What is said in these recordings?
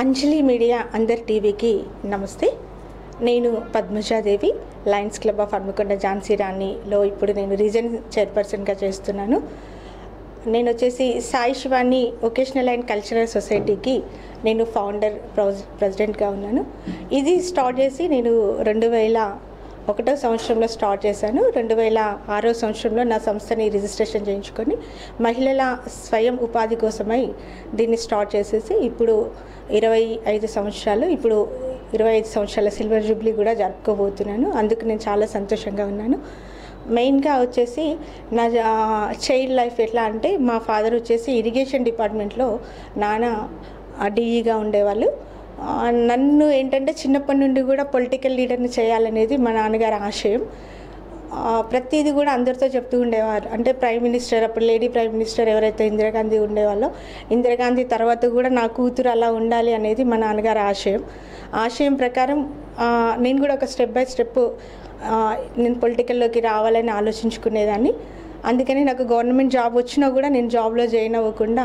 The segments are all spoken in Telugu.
అంజలి మీడియా అందర్ టీవీకి నమస్తే. నేను Padmaja Devi, lions club of Hanamkonda Jhansi రాణిలో ఇప్పుడు నేను రీజన్ చైర్పర్సన్గా చేస్తున్నాను. నేను వచ్చేసి Sai Shivani vocational and cultural సొసైటీకి నేను ఫౌండర్ ప్రెసిడెంట్గా ఉన్నాను. ఇది స్టార్ట్ చేసి నేను 2001 సంవత్సరంలో స్టార్ట్ చేశాను. 2006 సంవత్సరంలో నా సంస్థని రిజిస్ట్రేషన్ చేయించుకొని మహిళల స్వయం ఉపాధి కోసమై దీన్ని స్టార్ట్ చేసేసి ఇప్పుడు 25 సంవత్సరాల సిల్వర్ జూబ్లీ కూడా జరుపుకోబోతున్నాను. అందుకు నేను చాలా సంతోషంగా ఉన్నాను. మెయిన్గా వచ్చేసి నా చైల్డ్ లైఫ్ ఎట్లా అంటే, మా ఫాదర్ వచ్చేసి ఇరిగేషన్ డిపార్ట్మెంట్లో నాన్న డిఈగా ఉండేవాళ్ళు. నన్ను ఏంటంటే చిన్నప్పటి నుండి కూడా పొలిటికల్ లీడర్ని చేయాలనేది మా నాన్నగారి ఆశయం. ప్రతిదీ కూడా అందరితో చెప్తూ ఉండేవారు. అంటే ప్రైమ్ మినిస్టర్, అప్పుడు లేడీ ప్రైమ్ మినిస్టర్ ఎవరైతే ఇందిరాగాంధీ ఉండేవాళ్ళో, ఇందిరాగాంధీ తర్వాత కూడా నా కూతురు అలా ఉండాలి అనేది మా నాన్నగారి ఆశయం ప్రకారం నేను కూడా ఒక స్టెప్ బై స్టెప్ నేను పొలిటికల్లోకి రావాలని ఆలోచించుకునేదాన్ని. అందుకని నాకు గవర్నమెంట్ జాబ్ వచ్చినా కూడా నేను జాబ్లో జాయిన్ అవ్వకుండా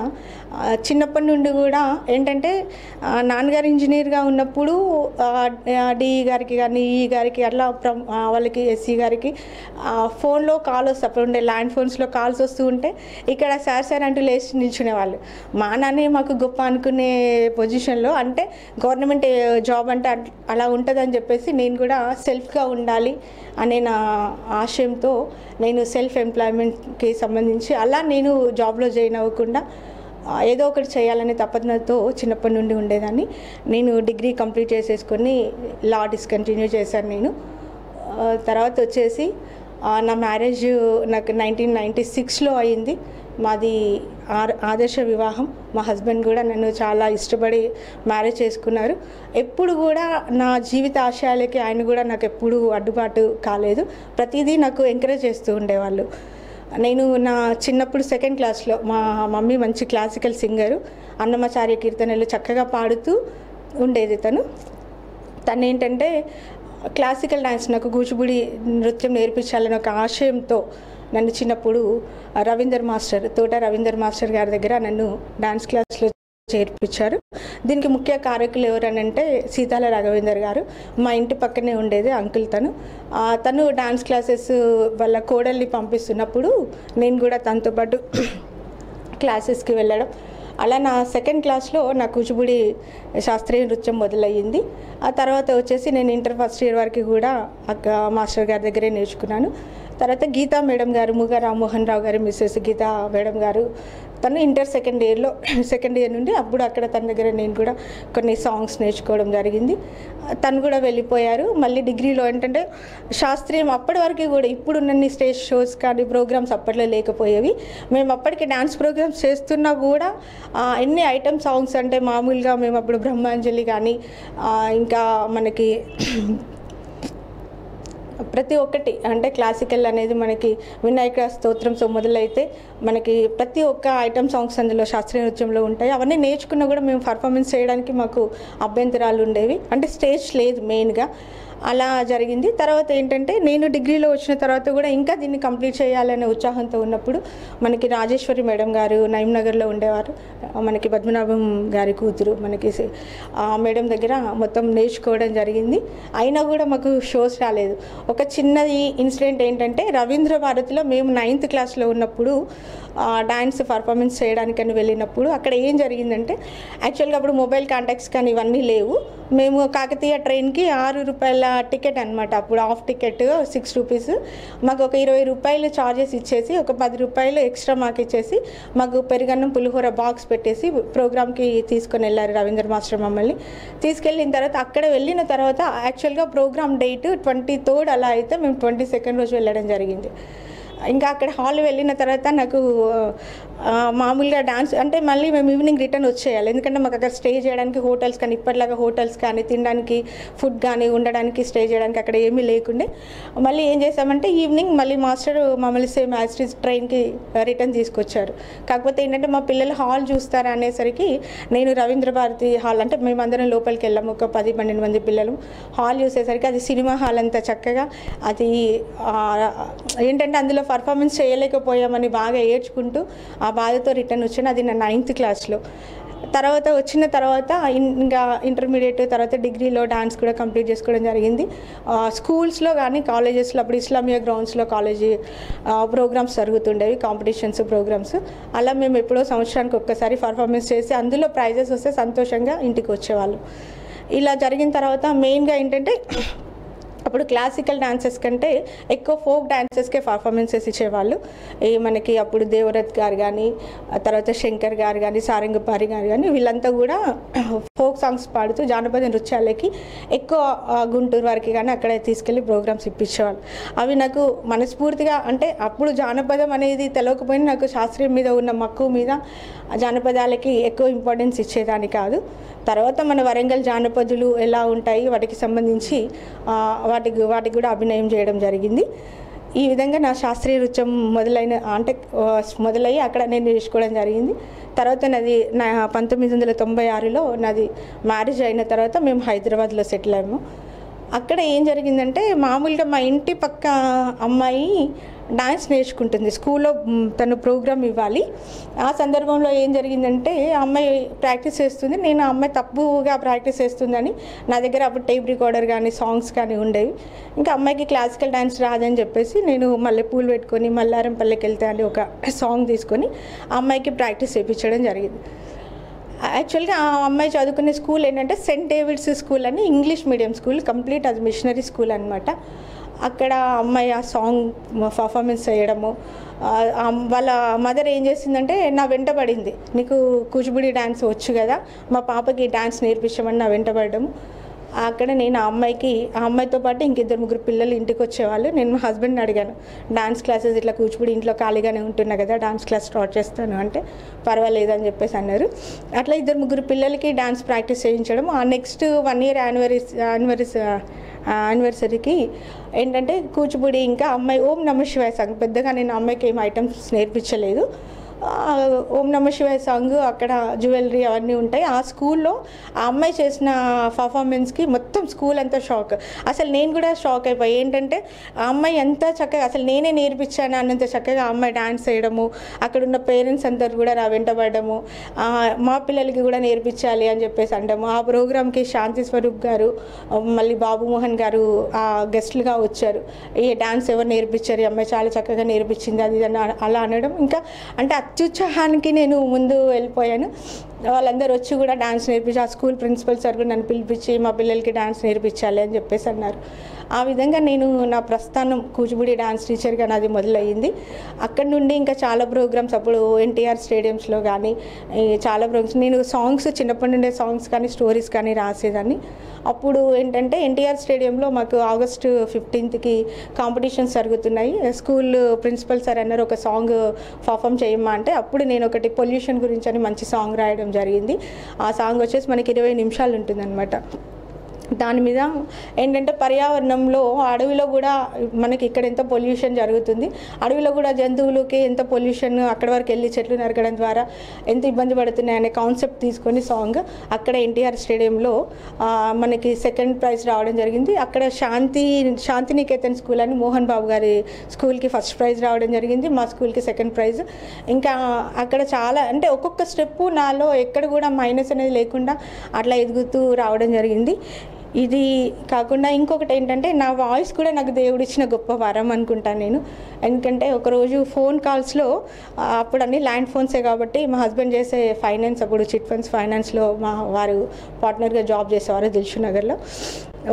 చిన్నప్పటి నుండి కూడా ఏంటంటే నాన్నగారు ఇంజనీర్గా ఉన్నప్పుడు డిఈ గారికి కానీ ఈఈ గారికి అట్లా వాళ్ళకి ఎస్సీ గారికి ఫోన్లో కాల్ వస్తే, అప్పుడు ఉండే ల్యాండ్ ఫోన్స్లో కాల్స్ వస్తూ ఉంటే ఇక్కడ సార్ అంటూ లేచి నిల్చునేవాళ్ళు. మా నాన్నే మాకు గొప్ప అనుకునే పొజిషన్లో, అంటే గవర్నమెంట్ జాబ్ అంటే అలా ఉంటుందని చెప్పేసి నేను కూడా సెల్ఫ్గా ఉండాలి అనే నా ఆశయంతో నేను సెల్ఫ్ ఎంప్లాయ్మెంట్కి సంబంధించి అలా నేను జాబ్లో జాయిన్ అవ్వకుండా ఏదో ఒకటి చేయాలనే తపనతో చిన్నప్పటి నుండి ఉండేదాన్ని. నేను డిగ్రీ కంప్లీట్ చేసేసుకొని లా డిస్కంటిన్యూ చేశాను. నేను తర్వాత వచ్చేసి నా మ్యారేజ్ నాకు 1996లో అయింది. మాది ఆదర్శ వివాహం. మా హస్బెండ్ కూడా నన్ను చాలా ఇష్టపడి మ్యారేజ్ చేసుకున్నారు. ఎప్పుడు కూడా నా జీవిత ఆశయాలకి ఆయన కూడా నాకు ఎప్పుడు అడ్డుబాటు కాలేదు. ప్రతిదీ నాకు ఎంకరేజ్ చేస్తూ ఉండేవాళ్ళు. నేను నా చిన్నప్పుడు 2nd క్లాస్లో మా మమ్మీ మంచి క్లాసికల్ సింగరు, అన్నమాచార్య కీర్తనలు చక్కగా పాడుతూ ఉండేది. తను ఏంటంటే క్లాసికల్ డాన్స్, నాకు కూచిపూడి నృత్యం నేర్పించాలని ఒక ఆశయంతో నన్ను చిన్నప్పుడు తోట రవీందర్ మాస్టర్ గారి దగ్గర నన్ను డాన్స్ క్లాస్లో చేర్పించారు. దీనికి ముఖ్య కారకులు ఎవరనంటే సీతాల రాఘవేందర్ గారు. మా ఇంటి పక్కనే ఉండేది అంకుల్. తను డాన్స్ క్లాసెస్ వాళ్ళ కోడల్ని పంపిస్తున్నప్పుడు నేను కూడా తనతో పాటు క్లాసెస్కి వెళ్ళడం. అలా నా 2nd క్లాస్లో నా కూచిపూడి శాస్త్రీయ నృత్యం మొదలయ్యింది. ఆ తర్వాత వచ్చేసి నేను ఇంటర్ ఫస్ట్ ఇయర్ వరకు కూడా మాస్టర్ గారి దగ్గరే నేర్చుకున్నాను. తర్వాత గీతా మేడం గారు, ముగా రామ్మోహన్ రావు గారు మిస్సెస్ గీతా మేడం గారు, తను ఇంటర్ సెకండ్ ఇయర్ నుండి అప్పుడు అక్కడ తన దగ్గర నేను కూడా కొన్ని సాంగ్స్ నేర్చుకోవడం జరిగింది. తను కూడా వెళ్ళిపోయారు. మళ్ళీ డిగ్రీలో ఏంటంటే శాస్త్రీయం అప్పటి వరకు కూడా ఇప్పుడున్న స్టేజ్ షోస్ కానీ ప్రోగ్రామ్స్ అప్పట్లో లేకపోయేవి. మేము అప్పటికి డ్యాన్స్ ప్రోగ్రామ్స్ చేస్తున్నా కూడా ఎన్ని ఐటమ్ సాంగ్స్ అంటే మామూలుగా మేము అప్పుడు బ్రహ్మాంజలి కానీ ఇంకా మనకి ప్రతి ఒక్కటి అంటే క్లాసికల్ అనేది మనకి వినాయక స్తోత్రంతో మొదలైతే మనకి ప్రతి ఒక్క ఐటమ్ సాంగ్స్ అందులో శాస్త్రీయ నృత్యంలో ఉంటాయి. అవన్నీ నేర్చుకున్నా కూడా మేము పర్ఫార్మెన్స్ చేయడానికి మాకు అభ్యంతరాలు ఉండేవి. అంటే స్టేజ్ లేదు మెయిన్గా. అలా జరిగింది. తర్వాత ఏంటంటే నేను డిగ్రీలో వచ్చిన తర్వాత కూడా ఇంకా దీన్ని కంప్లీట్ చేయాలనే ఉత్సాహంతో ఉన్నప్పుడు మనకి రాజేశ్వరి మేడం గారు నగర్లో ఉండేవారు. మనకి పద్మనాభం గారి కూతురు. మనకి ఆ మేడం దగ్గర మొత్తం నేర్చుకోవడం జరిగింది. అయినా కూడా మాకు షోస్ రాలేదు. ఒక చిన్నది ఇన్సిడెంట్ ఏంటంటే రవీంద్ర భారతిలో మేము 9th క్లాస్లో ఉన్నప్పుడు డాన్స్ పర్ఫార్మెన్స్ చేయడానికని వెళ్ళినప్పుడు అక్కడ ఏం జరిగిందంటే, యాక్చువల్గా అప్పుడు మొబైల్ కాంటాక్ట్స్ కానీ ఇవన్నీ లేవు. మేము కాకతీయ ట్రైన్కి 6 రూపాయల టికెట్ అనమాట. అప్పుడు హాఫ్ టికెట్ 6 రూపీస్. మాకు ఒక 20 రూపాయలు ఛార్జెస్ ఇచ్చేసి ఒక 10 రూపాయలు ఎక్స్ట్రా మాకు ఇచ్చేసి మాకు పెరుగన్నం పులిహోర బాక్స్ పెట్టేసి ప్రోగ్రామ్కి తీసుకొని వెళ్ళారు రవీంద్ర మాస్టర్ మమ్మల్ని. తీసుకెళ్ళిన తర్వాత అక్కడ వెళ్ళిన తర్వాత యాక్చువల్గా ప్రోగ్రామ్ డేట్ 23rd అలా అయితే మేము 22nd రోజు వెళ్ళడం జరిగింది. ఇంకా అక్కడ హాల్ వెళ్ళిన తర్వాత నాకు మామూలుగా డాన్స్ అంటే మళ్ళీ మేము ఈవినింగ్ రిటర్న్ వచ్చేయాలి. ఎందుకంటే మాకు అక్కడ స్టే చేయడానికి హోటల్స్ కానీ ఇప్పటిలాగా హోటల్స్ కానీ తినడానికి ఫుడ్ కానీ ఉండడానికి స్టే చేయడానికి అక్కడ ఏమీ లేకుండే. మళ్ళీ ఏం చేసామంటే ఈవినింగ్ మళ్ళీ మాస్టర్ మమ్మల్ని సేమ్ యాజ్ ట్రైన్కి రిటర్న్ తీసుకొచ్చారు. కాకపోతే ఏంటంటే మా పిల్లలు హాల్ చూస్తారా అనేసరికి నేను రవీంద్ర భారతి హాల్ అంటే మేమందరం లోపలికి వెళ్ళాము. ఒక 10-12 మంది పిల్లలు. హాల్ చూసేసరికి అది సినిమా హాల్ అంతా చక్కగా అది ఏంటంటే అందులో పర్ఫార్మెన్స్ చేయలేకపోయామని బాగా ఏడ్చుకుంటూ ఆ బాధతో రిటర్న్ వచ్చాను. అది నా 9th క్లాస్లో. తర్వాత వచ్చిన తర్వాత ఇంకా ఇంటర్మీడియట్ తర్వాత డిగ్రీలో డాన్స్ కూడా కంప్లీట్ చేసుకోవడం జరిగింది. స్కూల్స్లో కానీ కాలేజెస్లో అప్పుడు ఇస్లామియా గ్రౌండ్స్లో కాలేజీ ప్రోగ్రామ్స్ జరుగుతుండేవి, కాంపిటీషన్స్ ప్రోగ్రామ్స్. అలా మేము ఎప్పుడో సంవత్సరానికి ఒక్కసారి పర్ఫార్మెన్స్ చేసి అందులో ప్రైజెస్ వస్తే సంతోషంగా ఇంటికి వచ్చేవాళ్ళు. ఇలా జరిగిన తర్వాత మెయిన్గా ఏంటంటే అప్పుడు క్లాసికల్ డాన్సెస్ కంటే ఎక్కువ ఫోక్ డాన్సెస్కే పర్ఫార్మెన్సెస్ ఇచ్చేవాళ్ళు. మనకి అప్పుడు దేవరత్ గారు కానీ తర్వాత శంకర్ గారు కానీ సారంగపారి గారు కానీ వీళ్ళంతా కూడా ఫోక్ సాంగ్స్ పాడుతూ జానపద నృత్యాలకి ఎక్కువ గుంటూరు వరకు కానీ అక్కడ తీసుకెళ్ళి ప్రోగ్రామ్స్ ఇప్పించేవాళ్ళు. అవి నాకు మనస్ఫూర్తిగా అంటే అప్పుడు జానపదం అనేది తెలియకపోయినా నాకు శాస్త్రీయం మీద ఉన్న మక్కువ మీద జానపదాలకి ఎక్కువ ఇంపార్టెన్స్ ఇచ్చేదాన్ని కాదు. తర్వాత మన వరంగల్ జానపదులు ఎలా ఉంటాయి వాటికి సంబంధించి వాటికి కూడా అభినయం చేయడం జరిగింది. ఈ విధంగా నా శాస్త్రీయ నృత్యం మొదలయ్యి అక్కడ నేను నేర్చుకోవడం జరిగింది. తర్వాత నాది 1996లో నాది మ్యారేజ్ అయిన తర్వాత మేము హైదరాబాద్లో సెటిల్ అయ్యాము. అక్కడ ఏం జరిగిందంటే మామూలుగా మా ఇంటి పక్క అమ్మాయి డాన్స్ నేర్చుకుంటుంది, స్కూల్లో తను ప్రోగ్రామ్ ఇవ్వాలి. ఆ సందర్భంలో ఏం జరిగిందంటే అమ్మాయి ప్రాక్టీస్ చేస్తుంది, నేను ఆ అమ్మాయి తప్పుగా ప్రాక్టీస్ చేస్తుందని నా దగ్గర అప్పుడు టేప్ రికార్డర్ కానీ సాంగ్స్ కానీ ఉండేవి. ఇంకా అమ్మాయికి క్లాసికల్ డాన్స్ రాదని చెప్పేసి నేను మల్లెపూలు పెట్టుకొని మల్లారం పల్లెకి వెళ్తే అని ఒక సాంగ్ తీసుకొని ఆ అమ్మాయికి ప్రాక్టీస్ చేయించడం జరిగింది. యాక్చువల్గా ఆ అమ్మాయి చదువుకునే స్కూల్ ఏంటంటే సెయింట్ డేవిడ్స్ స్కూల్ అని ఇంగ్లీష్ మీడియం స్కూల్, కంప్లీట్ అది మిషనరీ స్కూల్ అనమాట. అక్కడ అమ్మాయి ఆ సాంగ్ పర్ఫార్మెన్స్ చేయడము, వాళ్ళ మదర్ ఏం చేసిందంటే నా వెంట పడింది, నీకు కూచిపూడి డ్యాన్స్ వచ్చు కదా, మా పాపకి డ్యాన్స్ నేర్పించమని నా వెంట పడడము. అక్కడ నేను ఆ అమ్మాయితో పాటు ఇంకిద్దరు ముగ్గురు పిల్లలు ఇంటికి వచ్చేవాళ్ళు. నేను మా హస్బెండ్ని అడిగాను, డాన్స్ క్లాసెస్ ఇట్లా కూచిపూడి ఇంట్లో ఖాళీగానే ఉంటున్నా కదా, డాన్స్ క్లాస్ స్టార్ట్ చేస్తాను అంటే పర్వాలేదని చెప్పేసి అన్నారు. అట్లా ఇద్దరు ముగ్గురు పిల్లలకి డాన్స్ ప్రాక్టీస్ చేయించడం. ఆ నెక్స్ట్ 1 year యానివర్సరీకి ఏంటంటే కూచిపూడి ఇంకా అమ్మాయి ఓం నమ శివాయ సాంగ్, పెద్దగా నేను అమ్మాయికి ఏం ఐటమ్స్ నేర్పించలేదు. ఓం నమ శివాయ సాంగ్ అక్కడ జ్యువెలరీ అవన్నీ ఉంటాయి. ఆ స్కూల్లో ఆ అమ్మాయి చేసిన పర్ఫార్మెన్స్కి మొత్తం స్కూల్ అంతా షాక్. అసలు నేను కూడా షాక్ అయిపోయి, ఏంటంటే ఆ అమ్మాయి ఎంత చక్కగా, అసలు నేనే నేర్పించాను అన్నంత చక్కగా ఆ అమ్మాయి డాన్స్ చేయడము, అక్కడ ఉన్న పేరెంట్స్ అందరు కూడా నా వెంటబడము, మా పిల్లలకి కూడా నేర్పించాలి అని చెప్పేసి అనడము. ఆ ప్రోగ్రామ్కి శాంతి స్వరూప్ గారు మళ్ళీ బాబు మోహన్ గారు గెస్ట్లుగా వచ్చారు. ఈ డాన్స్ ఎవరు నేర్పించారు, ఈ అమ్మాయి చాలా చక్కగా నేర్పించింది అది అలా అనడం. ఇంకా అంటే అత్యుత్సాహానికి నేను ముందు వెళ్ళిపోయాను. వాళ్ళందరూ వచ్చి కూడా డాన్స్ నేర్పించి, ఆ స్కూల్ ప్రిన్సిపల్ సార్ కూడా నన్ను పిలిపించి మా పిల్లలకి డాన్స్ నేర్పించాలి అని చెప్పేసి అన్నారు. ఆ విధంగా నేను నా ప్రస్థానం కూచిపూడి డాన్స్ టీచర్గా నాది మొదలయ్యింది. అక్కడ నుండి ఇంకా చాలా ప్రోగ్రామ్స్ అప్పుడు ఎన్టీఆర్ స్టేడియంస్లో కానీ చాలా ప్రోగ్రామ్స్, నేను సాంగ్స్ చిన్నప్పటి నుండే సాంగ్స్ కానీ స్టోరీస్ కానీ రాసేదాన్ని. అప్పుడు ఏంటంటే ఎన్టీఆర్ స్టేడియంలో మాకు August 15th కాంపిటీషన్స్ జరుగుతున్నాయి. స్కూల్ ప్రిన్సిపల్ సార్ అన్నారు ఒక సాంగ్ పర్ఫామ్ చేయమ్మా అంటే, అప్పుడు నేను ఒకటి పొల్యూషన్ గురించి అని మంచి సాంగ్ రాయడం జరిగింది. ఆ సాంగ్ వచ్చేసి మనకి 20 నిమిషాలు ఉంటుందన్నమాట. దాని మీద ఏంటంటే పర్యావరణంలో అడవిలో కూడా మనకి ఇక్కడ ఎంత పొల్యూషన్ జరుగుతుంది, అడవిలో కూడా జంతువులకి ఎంత పొల్యూషన్, అక్కడ వరకు వెళ్ళి చెట్లు నరకడం ద్వారా ఎంత ఇబ్బంది పడుతున్నాయి అనే కాన్సెప్ట్ తీసుకొని సాంగ్ అక్కడ ఎన్టీఆర్ స్టేడియంలో మనకి 2nd ప్రైజ్ రావడం జరిగింది. అక్కడ శాంతినికేతన్ స్కూల్ అని మోహన్ బాబు గారి స్కూల్కి 1st ప్రైజ్ రావడం జరిగింది, మా స్కూల్కి 2nd ప్రైజ్. ఇంకా అక్కడ చాలా అంటే ఒక్కొక్క స్టెప్పు నాలో ఎక్కడ కూడా మైనస్ అనేది లేకుండా అట్లా ఎదుగుతూ రావడం జరిగింది. ఇది కాకుండా ఇంకొకటి ఏంటంటే నా వాయిస్ కూడా నాకు దేవుడు ఇచ్చిన గొప్ప వరం అనుకుంటాను నేను. ఎందుకంటే ఒకరోజు ఫోన్ కాల్స్లో అప్పుడు అన్ని ల్యాండ్ ఫోన్సే కాబట్టి మా హస్బెండ్ చేసే ఫైనాన్స్, అప్పుడు చిట్ ఫండ్స్ ఫైనాన్స్లో వారు పార్ట్నర్గా జాబ్ చేసేవారు దిల్షుక్ నగర్లో.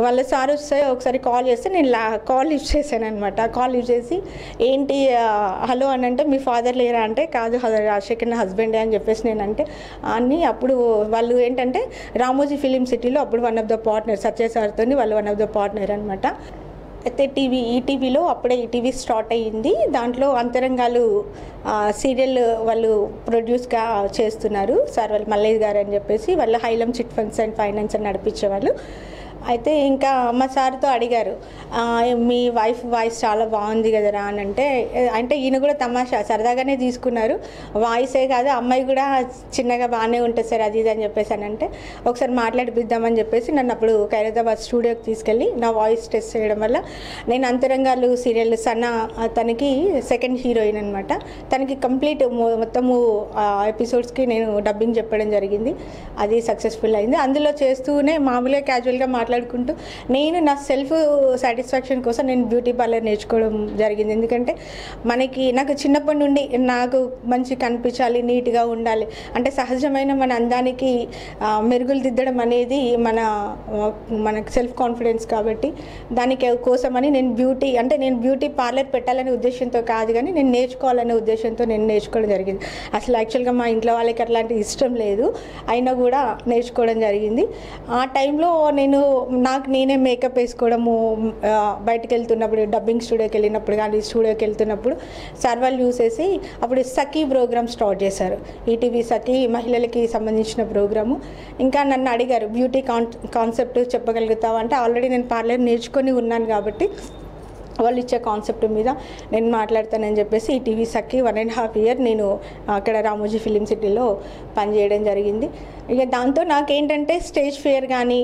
వాళ్ళ సార్ వస్తే ఒకసారి కాల్ చేస్తే నేను కాల్ లిఫ్ట్ చేశాను అనమాట. కాల్ లిఫ్ట్ చేసి ఏంటి హలో అని అంటే, మీ ఫాదర్ లేరా అంటే, కాదు రాజశేఖర్ నా హస్బెండే అని చెప్పేసి నేను అంటే అన్నీ. అప్పుడు వాళ్ళు ఏంటంటే రామోజీ ఫిలిం సిటీలో అప్పుడు వన్ ఆఫ్ ద పార్ట్నర్ సత్య సార్తో వాళ్ళు వన్ ఆఫ్ ద పార్ట్నర్ అనమాట. అయితే ఈటీవీలో అప్పుడే ఈటీవీ స్టార్ట్ అయ్యింది. దాంట్లో అంతరంగాలు సీరియల్ వాళ్ళు ప్రొడ్యూస్గా చేస్తున్నారు సార్ వాళ్ళు మల్లయ్య గారు అని చెప్పేసి, వాళ్ళ హైలం చిట్ ఫండ్స్ అండ్ ఫైనాన్స్ అని నడిపించేవాళ్ళు. అయితే ఇంకా మా సార్తో అడిగారు, మీ వైఫ్ వాయిస్ చాలా బాగుంది కదరా అని అంటే ఈయన కూడా తమాషా సరదాగానే తీసుకున్నారు. వాయిసే కాదు అమ్మాయి కూడా చిన్నగా బాగానే ఉంటుంది సార్ అది ఇది అని చెప్పేసి అంటే ఒకసారి మాట్లాడిపిద్దామని చెప్పేసి నన్ను అప్పుడు ఖైరతాబాద్ స్టూడియోకి తీసుకెళ్ళి నా వాయిస్ టెస్ట్ చేయడం వల్ల నేను అంతరంగాలు సీరియల్ సన్న తనకి సెకండ్ హీరోయిన్ అనమాట. తనకి కంప్లీట్ మొత్తము ఎపిసోడ్స్కి నేను డబ్బింగ్ చెప్పడం జరిగింది. అది సక్సెస్ఫుల్ అయింది. అందులో చేస్తూనే మామూలుగా క్యాజువల్గా మాట్లాడుకుంటూ నేను నా సెల్ఫ్ సాటిస్ఫాక్షన్ కోసం నేను బ్యూటీ పార్లర్ నేర్చుకోవడం జరిగింది. ఎందుకంటే నాకు చిన్నప్పటి నుండి నాకు మంచి కనిపించాలి, నీట్గా ఉండాలి అంటే సహజమైన మన అందానికి మెరుగులు దిద్దడం అనేది మనకు సెల్ఫ్ కాన్ఫిడెన్స్ కాబట్టి దానికి కోసమని నేను బ్యూటీ పార్లర్ పెట్టాలనే ఉద్దేశంతో కాదు కానీ నేను నేర్చుకోవాలనే ఉద్దేశంతో నేను నేర్చుకోవడం జరిగింది. అసలు యాక్చువల్గా మా ఇంట్లో వాళ్ళకి అట్లాంటి ఇష్టం లేదు, అయినా కూడా నేర్చుకోవడం జరిగింది. ఆ టైంలో నేనే మేకప్ వేసుకోవడము, బయటకు వెళ్తున్నప్పుడు డబ్బింగ్ స్టూడియోకి వెళ్ళినప్పుడు కానీ స్టూడియోకి వెళ్తున్నప్పుడు సర్వాలు చూసేసి అప్పుడు సఖీ ప్రోగ్రామ్ స్టార్ట్ చేశారు. ఈటీవీ సఖీ మహిళలకి సంబంధించిన ప్రోగ్రాము. ఇంకా నన్ను అడిగారు బ్యూటీ కాన్సెప్ట్ చెప్పగలుగుతావా అంటే ఆల్రెడీ నేను పార్లర్ నేర్చుకొని ఉన్నాను కాబట్టి వాళ్ళు ఇచ్చే కాన్సెప్ట్ మీద నేను మాట్లాడతానని చెప్పేసి ఈటీవీ సఖీ 1.5 year నేను అక్కడ రామోజీ ఫిలిం సిటీలో పనిచేయడం జరిగింది. ఇక దాంతో నాకేంటంటే స్టేజ్ ఫియర్ కానీ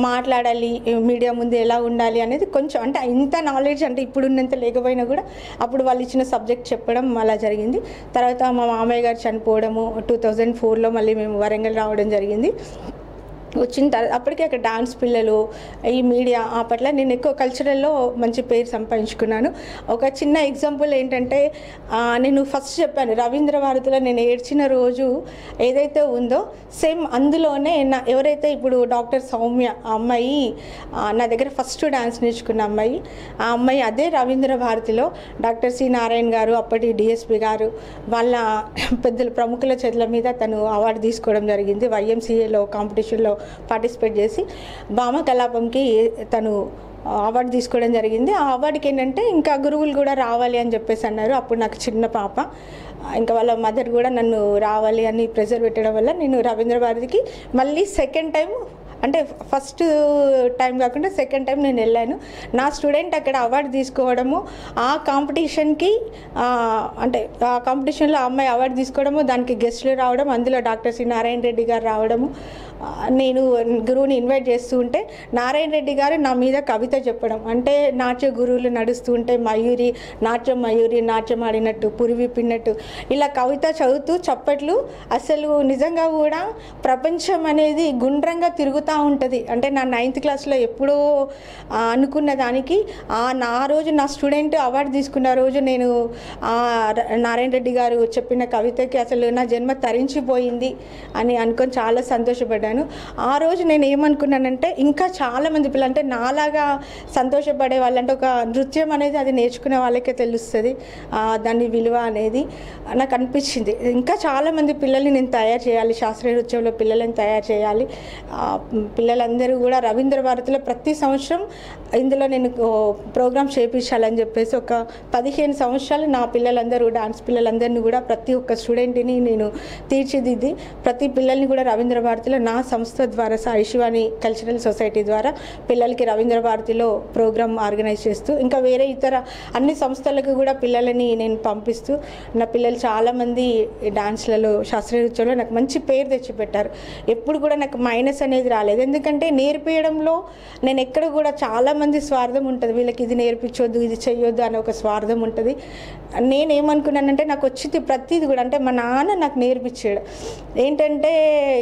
మాట్లాడాలి మీడియా ముందు ఎలా ఉండాలి అనేది కొంచెం అంటే ఇంత నాలెడ్జ్ అంటే ఇప్పుడు ఉన్నంత లేకపోయినా కూడా అప్పుడు వాళ్ళు ఇచ్చిన సబ్జెక్ట్ చెప్పడం అలా జరిగింది. తర్వాత మా మామయ్య గారు చనిపోవడము 2004లో మళ్ళీ మేము వరంగల్ రావడం జరిగింది. వచ్చిన తర్వాత అప్పటికే అక్కడ డాన్స్ పిల్లలు ఈ మీడియా పట్ల నేను ఎక్కువ కల్చరల్లో మంచి పేరు సంపాదించుకున్నాను. ఒక చిన్న ఎగ్జాంపుల్ ఏంటంటే నేను ఫస్ట్ చెప్పాను రవీంద్ర భారతిలో నేను ఏడ్చిన రోజు ఏదైతే ఉందో సేమ్ అందులోనే ఎవరైతే ఇప్పుడు డాక్టర్ సౌమ్య ఆ అమ్మాయి నా దగ్గర ఫస్ట్ డాన్స్ నేర్చుకున్న అమ్మాయి, ఆ అమ్మాయి అదే రవీంద్ర భారతిలో డాక్టర్ సి నారాయణ గారు అప్పటి డిఎస్పి గారు వాళ్ళ పెద్దల ప్రముఖుల చేతుల మీద తను అవార్డు తీసుకోవడం జరిగింది. వైఎంసీఏలో కాంపిటీషన్లో పార్టిసిపేట్ చేసి భామ కలాపంకి తను అవార్డు తీసుకోవడం జరిగింది. ఆ అవార్డుకి ఏంటంటే ఇంకా గురువులు కూడా రావాలి అని చెప్పేసి అన్నారు. అప్పుడు నాకు చిన్న పాప, ఇంకా వాళ్ళ మదర్ కూడా నన్ను రావాలి అని ప్రెజర్ పెట్టడం వల్ల నేను రవీంద్ర భారతికి మళ్ళీ సెకండ్ టైం అంటే ఫస్ట్ టైం కాకుండా సెకండ్ టైం నేను వెళ్ళాను. నా స్టూడెంట్ అక్కడ అవార్డు తీసుకోవడము, ఆ కాంపిటీషన్కి అంటే ఆ కాంపిటీషన్లో ఆ అమ్మాయి అవార్డు తీసుకోవడము, దానికి గెస్టులు రావడం, అందులో డాక్టర్ సి నారాయణ రెడ్డి గారు రావడము, నేను గురువుని ఇన్వైట్ చేస్తూ ఉంటే నారాయణ రెడ్డి గారు నా మీద కవిత చెప్పడం, అంటే నాట్య గురువులు నడుస్తూ ఉంటే మయూరి నాట్యం ఆడినట్టు పురి విప్పినట్టు ఇలా కవిత చదువుతూ చప్పట్లు. అసలు నిజంగా కూడా ప్రపంచం అనేది గుండ్రంగా తిరుగుతూ ఉంటుంది. అంటే నా 9th క్లాస్లో ఎప్పుడో అనుకున్న దానికి నా రోజు నా స్టూడెంట్ అవార్డు తీసుకున్న రోజు నేను నారాయణ రెడ్డి గారు చెప్పిన కవితకి అసలు నా జన్మ తరించిపోయింది అని అనుకొని చాలా సంతోషపడ్డాను. ఆ రోజు నేను ఏమనుకున్నానంటే ఇంకా చాలామంది పిల్లలు అంటే నాలాగా సంతోషపడే వాళ్ళంటే ఒక నృత్యం అనేది అది నేర్చుకునే వాళ్ళకే తెలుస్తుంది దాని విలువ అనేది నాకు అనిపించింది. ఇంకా చాలామంది పిల్లల్ని నేను తయారు చేయాలి, శాస్త్రీయ నృత్యంలో పిల్లలని తయారు చేయాలి. పిల్లలందరూ కూడా రవీంద్ర భారతిలో ప్రతి సంవత్సరం ఇందులో నేను ప్రోగ్రామ్ చేయించాలని చెప్పేసి ఒక 15 సంవత్సరాలు నా పిల్లలందరూ డాన్స్ పిల్లలందరినీ కూడా ప్రతి ఒక్క స్టూడెంట్ని నేను తీర్చిదిద్ది ప్రతి పిల్లల్ని కూడా రవీంద్ర భారతిలో నా సంస్థ ద్వారా సాయిశివాని కల్చరల్ సొసైటీ ద్వారా పిల్లలకి రవీంద్ర భారతిలో ప్రోగ్రామ్ ఆర్గనైజ్ చేస్తూ ఇంకా వేరే ఇతర అన్ని సంస్థలకు కూడా పిల్లలని నేను పంపిస్తూ నా పిల్లలు చాలామంది డాన్స్లలో శాస్త్రీయ నృత్యంలో నాకు మంచి పేరు తెచ్చిపెట్టారు. ఎప్పుడు కూడా నాకు మైనస్ అనేది రాలేదు. ఎందుకంటే నేర్పించడంలో నేను ఎక్కడ కూడా చాలామంది స్వార్థం ఉంటుంది, వీళ్ళకి ఇది నేర్పించొద్దు ఇది చెయ్యొద్దు అనే ఒక స్వార్థం ఉంటుంది. నేనేమనుకున్నానంటే నాకు వచ్చింది ప్రతిది కూడా అంటే మా నాన్న నాకు నేర్పించాడు. ఏంటంటే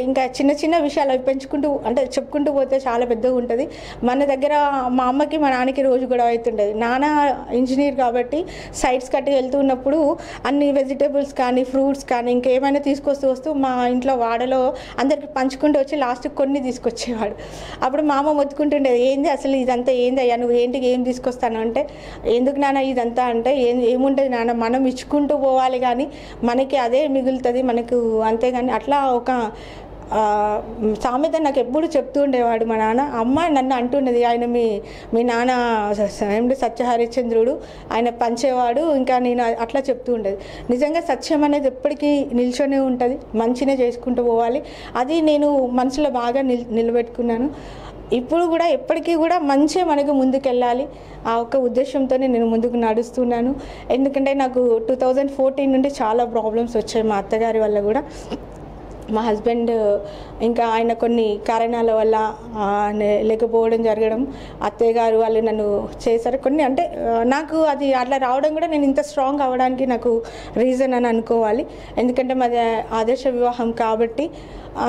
ఇంకా చిన్న చిన్న విషయాలు అవి పెంచుకుంటూ అంటే చెప్పుకుంటూ పోతే చాలా పెద్దగా ఉంటుంది. మన దగ్గర మా అమ్మకి మా నాన్నకి రోజు గొడవ అవుతుండేది. నాన్న ఇంజనీర్ కాబట్టి సైట్స్ కట్టి వెళ్తూ ఉన్నప్పుడు అన్ని వెజిటేబుల్స్ కానీ ఫ్రూట్స్ కానీ ఇంకేమైనా తీసుకొస్తూ మా ఇంట్లో వాడలో అందరికి పంచుకుంటూ వచ్చి లాస్ట్కి కొన్ని తీసుకొచ్చేవాడు. అప్పుడు మా అమ్మ మొత్తుకుంటుండేది, ఏంది అసలు ఇదంతా ఏంది అయ్యా నువ్వు ఏంటికి ఏం తీసుకొస్తాను అంటే, ఎందుకు నాన్న ఇదంతా అంటే ఏముంటుంది నాన్న మనం ఇచ్చుకుంటూ పోవాలి కానీ మనకి అదే మిగులుతుంది మనకు, అంతేగాని అట్లా ఒక సామెత నాకు ఎప్పుడు చెప్తూ ఉండేవాడు మా నాన్న. అమ్మ నన్ను అంటున్నది, ఆయన మీ నాన్న ఏమిటి సత్యహరిశ్చంద్రుడు, ఆయన పంచేవాడు, ఇంకా నేను అట్లా చెప్తూ ఉండేది. నిజంగా సత్యం అనేది ఎప్పటికీ నిల్చొనే ఉంటుంది, మంచినే చేసుకుంటూ పోవాలి. అది నేను మనసులో బాగా నిలబెట్టుకున్నాను. ఇప్పుడు కూడా ఎప్పటికీ కూడా మంచిగా మనకు ముందుకెళ్ళాలి ఆ ఒక్క ఉద్దేశంతోనే నేను ముందుకు నడుస్తున్నాను. ఎందుకంటే నాకు 2014 నుండి చాలా ప్రాబ్లమ్స్ వచ్చాయి మా అత్తగారి వల్ల కూడా. మా హస్బెండ్ ఇంకా ఆయన కొన్ని కారణాల వల్ల లేకపోవడం జరగడం, అత్తయ్య గారు వాళ్ళు నన్ను చేశారు కొన్ని. అంటే నాకు అది అట్లా రావడం కూడా నేను ఇంత స్ట్రాంగ్ అవ్వడానికి నాకు రీజన్ అని అనుకోవాలి. ఎందుకంటే మాది ఆదర్శ వివాహం కాబట్టి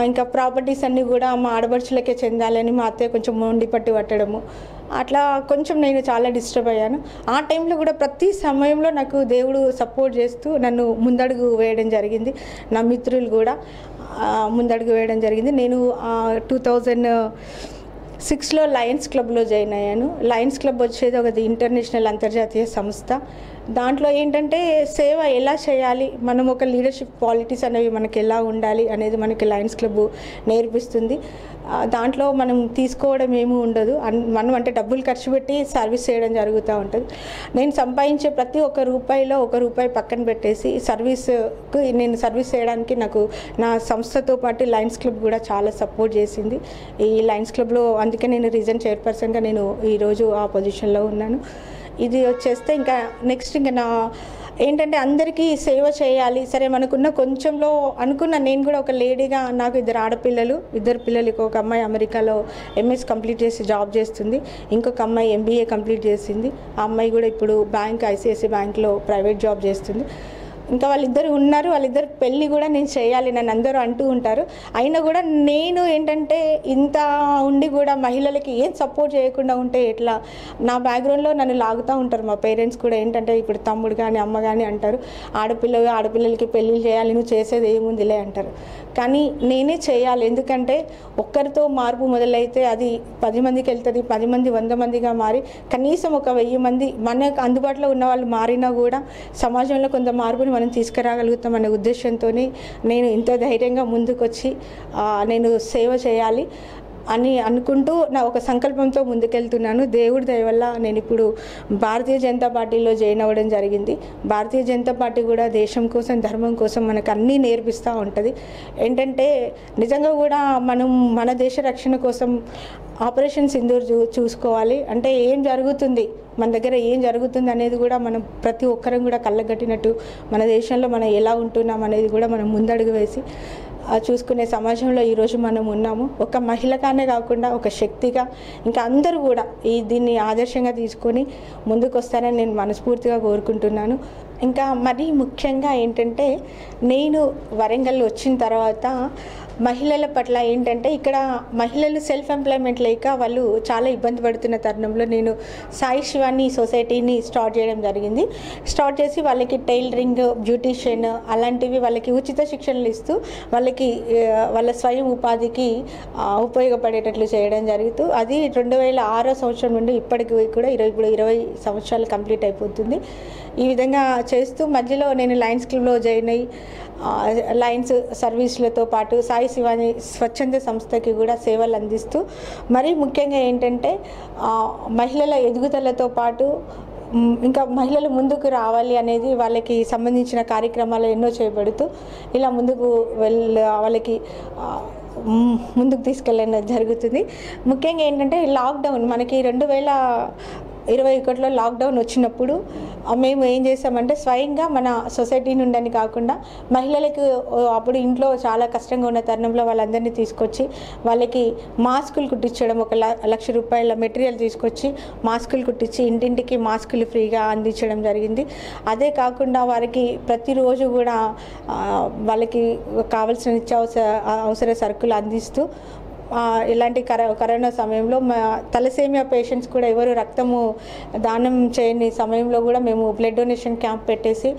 ఇంకా ప్రాపర్టీస్ అన్నీ కూడా మా ఆడపడుచులకే చెందాలని మా అత్తయ్య కొంచెం మొండి పట్టడము, అట్లా కొంచెం నేను చాలా డిస్టర్బ్ అయ్యాను. ఆ టైంలో కూడా ప్రతి సమయంలో నాకు దేవుడు సపోర్ట్ చేస్తూ నన్ను ముందడుగు వేయడం జరిగింది. నా మిత్రులు కూడా ముందడుగు వేయడం జరిగింది. నేను 2006లో లయన్స్ క్లబ్లో జాయిన్ అయ్యాను. లయన్స్ క్లబ్ వచ్చేది ఒక ఇంటర్నేషనల్ అంతర్జాతీయ సంస్థ. దాంట్లో ఏంటంటే సేవ ఎలా చేయాలి, మనం ఒక లీడర్షిప్ క్వాలిటీస్ అనేవి మనకి ఎలా ఉండాలి అనేది మనకి లయన్స్ క్లబ్ నేర్పిస్తుంది. దాంట్లో మనం తీసుకోవడం ఏమీ ఉండదు, మనం అంటే డబ్బులు ఖర్చు పెట్టి సర్వీస్ చేయడం జరుగుతూ ఉంటుంది. నేను సంపాదించే ప్రతి ఒక్క రూపాయిలో ₹1 పక్కన పెట్టేసి నేను సర్వీస్ చేయడానికి నాకు నా సంస్థతో పాటు లయన్స్ క్లబ్ కూడా చాలా సపోర్ట్ చేసింది. ఈ లయన్స్ క్లబ్లో అందుకే నేను రీజన్ చైర్పర్సన్గా నేను ఈరోజు ఆ పొజిషన్లో ఉన్నాను. ఇది వచ్చేస్తే ఇంకా నెక్స్ట్ ఇంకా నా ఏంటంటే అందరికీ సేవ చేయాలి. సరే మనకున్న కొంచెంలో అనుకున్న, నేను కూడా ఒక లేడీగా నాకు 2 ఆడపిల్లలు, 2 పిల్లలకి ఒక అమ్మాయి అమెరికాలో ఎంఎస్ కంప్లీట్ చేసి జాబ్ చేస్తుంది, ఇంకొక అమ్మాయి ఎంబీఏ కంప్లీట్ చేసింది. ఆ అమ్మాయి కూడా ఇప్పుడు ఐసిఐసిఐ బ్యాంక్లో ప్రైవేట్ జాబ్ చేస్తుంది. ఇంకా వాళ్ళిద్దరు ఉన్నారు, వాళ్ళిద్దరు పెళ్ళి కూడా నేను చేయాలి నన్ను అందరూ అంటూ ఉంటారు. అయినా కూడా నేను ఏంటంటే ఇంత ఉండి కూడా మహిళలకి ఏం సపోర్ట్ చేయకుండా ఉంటే ఎట్లా, నా బ్యాక్గ్రౌండ్లో నన్ను లాగుతూ ఉంటారు మా పేరెంట్స్ కూడా. ఏంటంటే ఇప్పుడు తమ్ముడు కానీ అమ్మ కానీ అంటారు, ఆడపిల్లలకి పెళ్ళిళ్ళు చేయాలి, నువ్వు చేసేది ఏముందిలే అంటారు. కానీ నేనే చేయాలి, ఎందుకంటే ఒక్కరితో మార్పు మొదలైతే అది 10 మందికి వెళ్తుంది, 10 మంది 100 మందిగా మారి కనీసం ఒక 1000 మంది మనకు అందుబాటులో ఉన్న వాళ్ళు మారినా కూడా సమాజంలో కొంత మార్పుని మనం తీసుకురాగలుగుతాం అనే ఉద్దేశంతోనే నేను ఇంత ధైర్యంగా ముందుకొచ్చి నేను సేవ చేయాలి అని అనుకుంటూ నా ఒక సంకల్పంతో ముందుకెళ్తున్నాను. దేవుడి దయ వల్ల నేను ఇప్పుడు భారతీయ జనతా పార్టీలో జాయిన్ అవ్వడం జరిగింది. భారతీయ జనతా పార్టీ కూడా దేశం కోసం, ధర్మం కోసం మనకు అన్నీ నేర్పిస్తూ ఉంటుంది. ఏంటంటే నిజంగా కూడా మనం మన దేశ రక్షణ కోసం ఆపరేషన్ సింధూర్ చూసుకోవాలి. అంటే ఏం జరుగుతుంది, మన దగ్గర ఏం జరుగుతుంది అనేది కూడా మనం ప్రతి ఒక్కరం కూడా కళ్ళగట్టినట్టు మన దేశంలో మనం ఎలా ఉంటున్నాం అనేది కూడా మనం ముందడుగు వేసి చూసుకునే సమాజంలో ఈరోజు మనం ఉన్నాము. ఒక మహిళగానే కాకుండా ఒక శక్తిగా ఇంకా అందరూ కూడా దీన్ని ఆదర్శంగా తీసుకొని ముందుకు వస్తారని నేను మనస్ఫూర్తిగా కోరుకుంటున్నాను. ఇంకా మరీ ముఖ్యంగా ఏంటంటే నేను వరంగల్ వచ్చిన తర్వాత మహిళల పట్ల ఏంటంటే ఇక్కడ మహిళలు సెల్ఫ్ ఎంప్లాయ్మెంట్ లేక వాళ్ళు చాలా ఇబ్బంది పడుతున్న తరుణంలో నేను సాయి శివాని సొసైటీని స్టార్ట్ చేయడం జరిగింది. స్టార్ట్ చేసి వాళ్ళకి టైలరింగ్, బ్యూటీషియన్ అలాంటివి వాళ్ళకి ఉచిత శిక్షణలు ఇస్తూ వాళ్ళకి వాళ్ళ స్వయం ఉపాధికి ఉపయోగపడేటట్లు చేయడం జరుగుతూ అది 2006 సంవత్సరం నుండి ఇప్పటికి కూడా ఇప్పుడు 20 సంవత్సరాలు కంప్లీట్ అయిపోతుంది. ఈ విధంగా చేస్తూ మధ్యలో నేను లయన్స్ క్లబ్లో జాయిన్ అయ్యి లయన్స్ సర్వీసులతో పాటు సాయి శివాని స్వచ్ఛంద సంస్థకి కూడా సేవలు అందిస్తూ మరీ ముఖ్యంగా ఏంటంటే మహిళల ఎదుగుదలతో పాటు ఇంకా మహిళలు ముందుకు రావాలి అనేది వాళ్ళకి సంబంధించిన కార్యక్రమాలు ఎన్నో చేపడుతూ ఇలా ముందుకు వాళ్ళకి ముందుకు తీసుకెళ్ళడం జరుగుతుంది. ముఖ్యంగా ఏంటంటే లాక్డౌన్ మనకి 2021లో లాక్డౌన్ వచ్చినప్పుడు మేము ఏం చేసామంటే స్వయంగా మన సొసైటీ నుండి కాకుండా మహిళలకు అప్పుడు ఇంట్లో చాలా కష్టంగా ఉన్న తరుణంలో వాళ్ళందరినీ తీసుకొచ్చి వాళ్ళకి మాస్కులు కుట్టించడం, ₹1,00,000 మెటీరియల్ తీసుకొచ్చి మాస్కులు కుట్టించి ఇంటింటికి మాస్కులు ఫ్రీగా అందించడం జరిగింది. అదే కాకుండా వారికి ప్రతిరోజు కూడా వాళ్ళకి కావాల్సిన అవసర సరుకులు అందిస్తూ ఇలాంటి కరోనా సమయంలో తలసేమియా పేషెంట్స్ కూడా ఎవరు రక్తము దానం చేయని సమయంలో కూడా మేము బ్లడ్ డొనేషన్ క్యాంప్ పెట్టేసి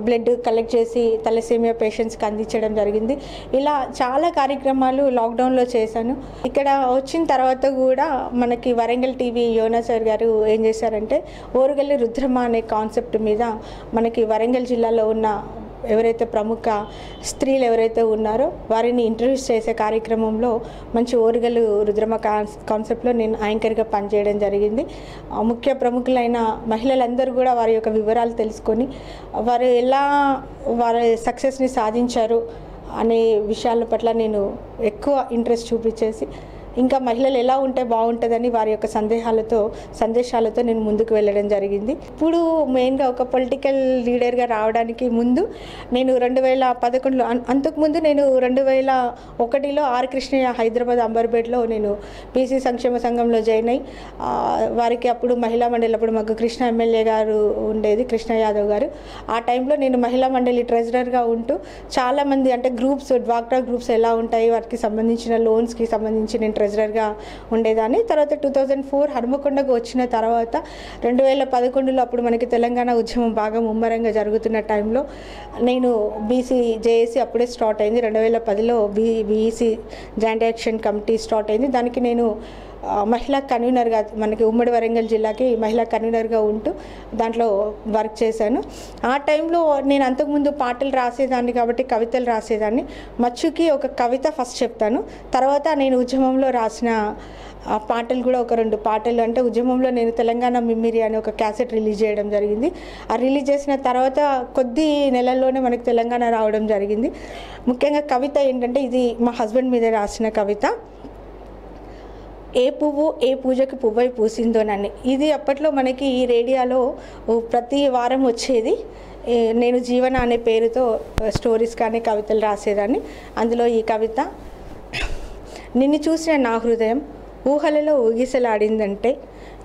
బ్లడ్ కలెక్ట్ చేసి తలసేమియా పేషెంట్స్కి అందించడం జరిగింది. ఇలా చాలా కార్యక్రమాలు లాక్డౌన్లో చేశాను. ఇక్కడ వచ్చిన తర్వాత కూడా మనకి వరంగల్ టీవీ యోనా సార్ గారు ఏం చేశారంటే ఓరుగల్లు రుద్రమ అనే కాన్సెప్ట్ మీద మనకి వరంగల్ జిల్లాలో ఉన్న ఎవరైతే ప్రముఖ స్త్రీలు ఎవరైతే ఉన్నారో వారిని ఇంటర్వ్యూస్ చేసే కార్యక్రమంలో మంచి ఓరుగల్లు రుద్రమ కాన్సెప్ట్లో నేను యాంకర్గా పనిచేయడం జరిగింది. ముఖ్య ప్రముఖులైన మహిళలందరూ కూడా వారి యొక్క వివరాలు తెలుసుకొని వారు ఎలా వారి సక్సెస్ని సాధించారు అనే విషయాల పట్ల నేను ఎక్కువ ఇంట్రెస్ట్ చూపించేసి ఇంకా మహిళలు ఎలా ఉంటే బాగుంటుందని వారి యొక్క సందేశాలతో నేను ముందుకు వెళ్ళడం జరిగింది. ఇప్పుడు మెయిన్గా ఒక పొలిటికల్ లీడర్గా రావడానికి ముందు నేను 2011లో అంతకుముందు నేను 2001లో ఆర్ కృష్ణయ్య హైదరాబాద్ అంబర్పేటలో నేను బీసీ సంక్షేమ సంఘంలో జాయిన్ అయ్యి వారికి అప్పుడు మహిళా మండలి, అప్పుడు మాకు కృష్ణ ఎమ్మెల్యే గారు ఉండేది, కృష్ణ యాదవ్ గారు. ఆ టైంలో నేను మహిళా మండలి ట్రెజరర్గా ఉంటూ చాలామంది అంటే గ్రూప్స్, డ్వాక్రా గ్రూప్స్ ఎలా ఉంటాయి వాటికి సంబంధించిన లోన్స్కి సంబంధించి నేను ట్రెజరర్గా ఉండేదాన్ని. తర్వాత 2004 హనుమకొండకు వచ్చిన తర్వాత 2011లో అప్పుడు మనకి తెలంగాణ ఉద్యమం బాగా ముమ్మరంగా జరుగుతున్న టైంలో నేను బీసీ జేఏసీ అప్పుడే స్టార్ట్ అయింది. 2010లో BEC joint action committee start అయింది. దానికి నేను మహిళా కన్వీనర్గా, మనకి ఉమ్మడి వరంగల్ జిల్లాకి మహిళా కన్వీనర్గా ఉంటూ దాంట్లో వర్క్ చేశాను. ఆ టైంలో నేను అంతకుముందు పాటలు రాసేదాన్ని కాబట్టి కవితలు రాసేదాన్ని. మచ్చుకి ఒక కవిత ఫస్ట్ చెప్తాను, తర్వాత నేను ఉద్యమంలో రాసిన పాటలు కూడా ఒక 2 పాటలు. అంటే ఉద్యమంలో నేను తెలంగాణ మిమ్మిరి అనే ఒక క్యాసెట్ రిలీజ్ చేయడం జరిగింది. ఆ రిలీజ్ చేసిన తర్వాత కొద్ది నెలల్లోనే మనకి తెలంగాణ రావడం జరిగింది. ముఖ్యంగా కవిత ఏంటంటే ఇది మా హస్బెండ్ మీద రాసిన కవిత. ఏ పువ్వు ఏ పూజకి పువ్వై పూసిందోనని. ఇది అప్పట్లో మనకి ఈ రేడియోలో ప్రతి వారం వచ్చేది. నేను జీవన అనే పేరుతో స్టోరీస్ కానీ కవితలు రాసేదాన్ని. అందులో ఈ కవిత: నిన్ను చూసిన నా హృదయం ఊహలలో ఊగిసలాడిందంటే,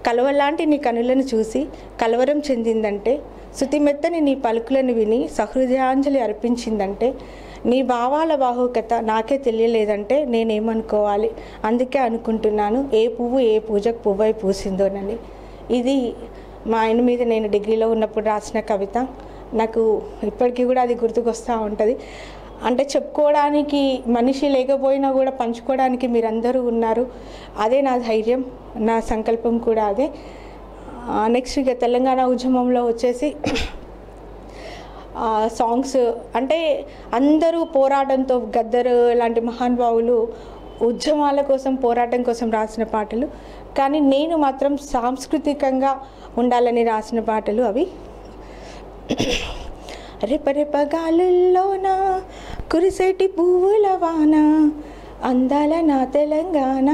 కలవలాంటి నీ కనులను చూసి కలవరం చెందిందంటే, శృతిమెత్తని నీ పలుకులను విని సహృదయాంజలి అర్పించిందంటే, నీ భావాల బాహుకత నాకే తెలియలేదంటే నేనేమనుకోవాలి, అందుకే అనుకుంటున్నాను ఏ పువ్వు ఏ పూజకు పువ్వై పూసిందోనని. ఇది మా ఆయన మీద నేను డిగ్రీలో ఉన్నప్పుడు రాసిన కవిత. నాకు ఇప్పటికీ కూడా అది గుర్తుకొస్తూ ఉంటుంది. అంటే చెప్పుకోవడానికి మనిషి లేకపోయినా కూడా పంచుకోవడానికి మీరందరూ ఉన్నారు. అదే నా ధైర్యం, నా సంకల్పం కూడా అదే. నెక్స్ట్ ఇక తెలంగాణ ఉద్యమంలో వచ్చేసి సాంగ్స్ అంటే అందరూ పోరాటంతో, గద్దర్ లాంటి మహానుభావులు ఉద్యమాల కోసం, పోరాటం కోసం రాసిన పాటలు. కానీ నేను మాత్రం సాంస్కృతికంగా ఉండాలని రాసిన పాటలు అవి. రెపరెపగాలుల్లోన కురిసేటి పువ్వుల వాన, అందాల నా తెలంగాణ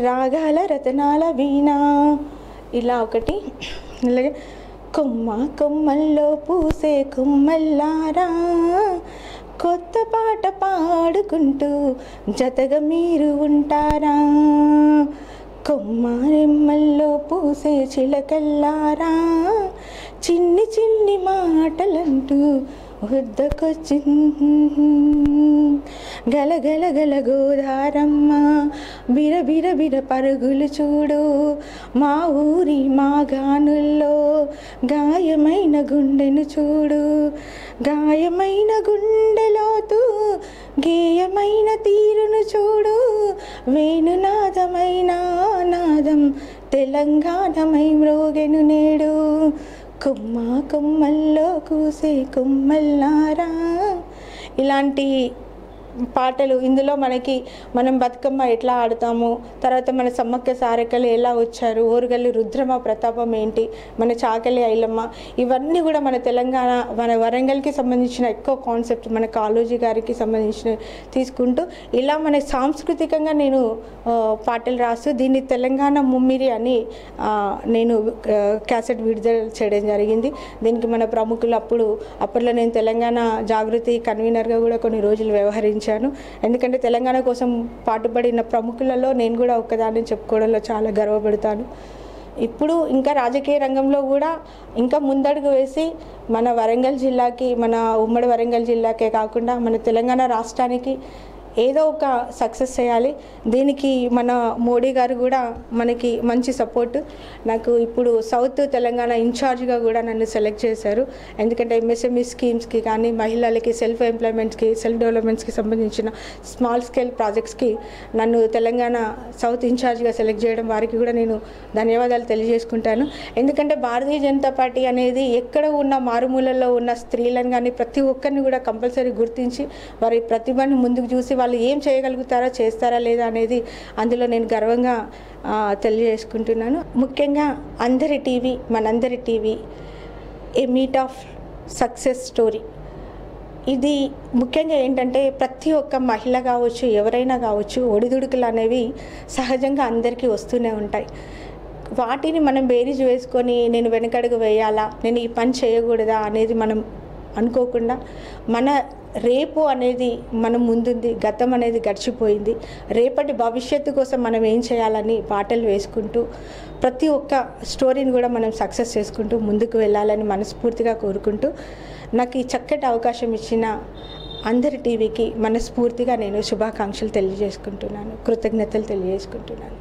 రాగాల రతనాల వీణ, ఇలా ఒకటి. అలాగే కొమ్మ కొమ్మల్లో పూసే కొమ్మల్లారా, కొత్త పాట పాడుకుంటూ జతగా మీరు ఉంటారా, కొమ్మ రెమ్మల్లో పూసే చిలకల్లారా, చిన్ని చిన్ని మాటలంటూ వద్దకొచ్చి గలగల గల గోదారమ్మ, బిర బిర బిర పరుగులు చూడు మా ఊరి మా గానుల్లో, గాయమైన గుండెను చూడు గాయమైన గుండెలోతు, గేయమైన తీరును చూడు, వేణునాదమైన నాదం తెలంగాణమై మ్రోగెను నేడు, కొమ్మ కొమ్మల్లో కూసే కొమ్మల్లారా. ఇలాంటి పాటలు ఇందులో మనం బతుకమ్మ ఎట్లా ఆడతాము, తర్వాత మన సమ్మక్క సారక్కలు ఎలా వచ్చారు, ఓరుగల్లి రుద్రమ ప్రతాపం ఏంటి, మన చాకలి ఐలమ్మ, ఇవన్నీ కూడా మన తెలంగాణ, మన వరంగల్కి సంబంధించిన ఎక్కువ కాన్సెప్ట్, మన కాళోజీ గారికి సంబంధించిన తీసుకుంటూ ఇలా మన సాంస్కృతికంగా నేను పాటలు రాస్తూ దీన్ని తెలంగాణ ముమ్మిరి అని నేను క్యాసెట్ విడుదల చేయడం జరిగింది. దీనికి మన ప్రముఖులు అప్పట్లో నేను తెలంగాణ జాగృతి కన్వీనర్గా కూడా కొన్ని రోజులు వ్యవహరించాను. ఎందుకంటే తెలంగాణ కోసం పాటుపడిన ప్రముఖులలో నేను కూడా ఒక్కదాన్ని చెప్పుకోవడంలో చాలా గర్వపడతాను. ఇప్పుడు ఇంకా రాజకీయ రంగంలో కూడా ఇంకా ముందడుగు వేసి మన వరంగల్ జిల్లాకి, మన ఉమ్మడి వరంగల్ జిల్లాకే కాకుండా మన తెలంగాణ రాష్ట్రానికి ఏదో ఒక సక్సెస్ చేయాలి. దీనికి మన మోడీ గారు కూడా మనకి మంచి సపోర్టు. నాకు ఇప్పుడు సౌత్ తెలంగాణ ఇన్ఛార్జ్గా కూడా నన్ను సెలెక్ట్ చేశారు. ఎందుకంటే ఎంఎస్ఎంఈ స్కీమ్స్కి కానీ, మహిళలకి సెల్ఫ్ ఎంప్లాయ్మెంట్స్కి, సెల్ఫ్ డెవలప్మెంట్స్కి సంబంధించిన స్మాల్ స్కేల్ ప్రాజెక్ట్స్కి నన్ను తెలంగాణ సౌత్ ఇన్ఛార్జ్గా సెలెక్ట్ చేయడం వారికి కూడా నేను ధన్యవాదాలు తెలియజేసుకుంటాను. ఎందుకంటే భారతీయ జనతా పార్టీ అనేది ఎక్కడ ఉన్న మారుమూలలో ఉన్న స్త్రీలను కానీ ప్రతి ఒక్కరిని కూడా కంపల్సరీ గుర్తించి వారి ప్రతిభను ముందుకు చూసి వాళ్ళు ఏం చేయగలుగుతారా, చేస్తారా లేదా అనేది అందులో నేను గర్వంగా తెలియజేసుకుంటున్నాను. ముఖ్యంగా అందరి టీవీ, మనందరి TV A meet of success story. ఇది ముఖ్యంగా ఏంటంటే ప్రతి ఒక్క మహిళ కావచ్చు, ఎవరైనా కావచ్చు, ఒడిదుడుకులు అనేవి సహజంగా అందరికీ వస్తూనే ఉంటాయి. వాటిని మనం బేరీజు వేసుకొని నేను వెనకడుగు వేయాలా, నేను ఈ పని చేయకూడదా అనేది మనం అనుకోకుండా మన రేపు అనేది మనం ముందుంది, గతం అనేది గడిచిపోయింది, రేపటి భవిష్యత్తు కోసం మనం ఏం చేయాలని పాటలు వేసుకుంటూ ప్రతి ఒక్క స్టోరీని కూడా మనం సక్సెస్ చేసుకుంటూ ముందుకు వెళ్ళాలని మనస్ఫూర్తిగా కోరుకుంటూ నాకు ఈ చక్కటి అవకాశం ఇచ్చిన అందరి టీవీకి మనస్ఫూర్తిగా నేను శుభాకాంక్షలు తెలియజేసుకుంటున్నాను, కృతజ్ఞతలు తెలియజేసుకుంటున్నాను.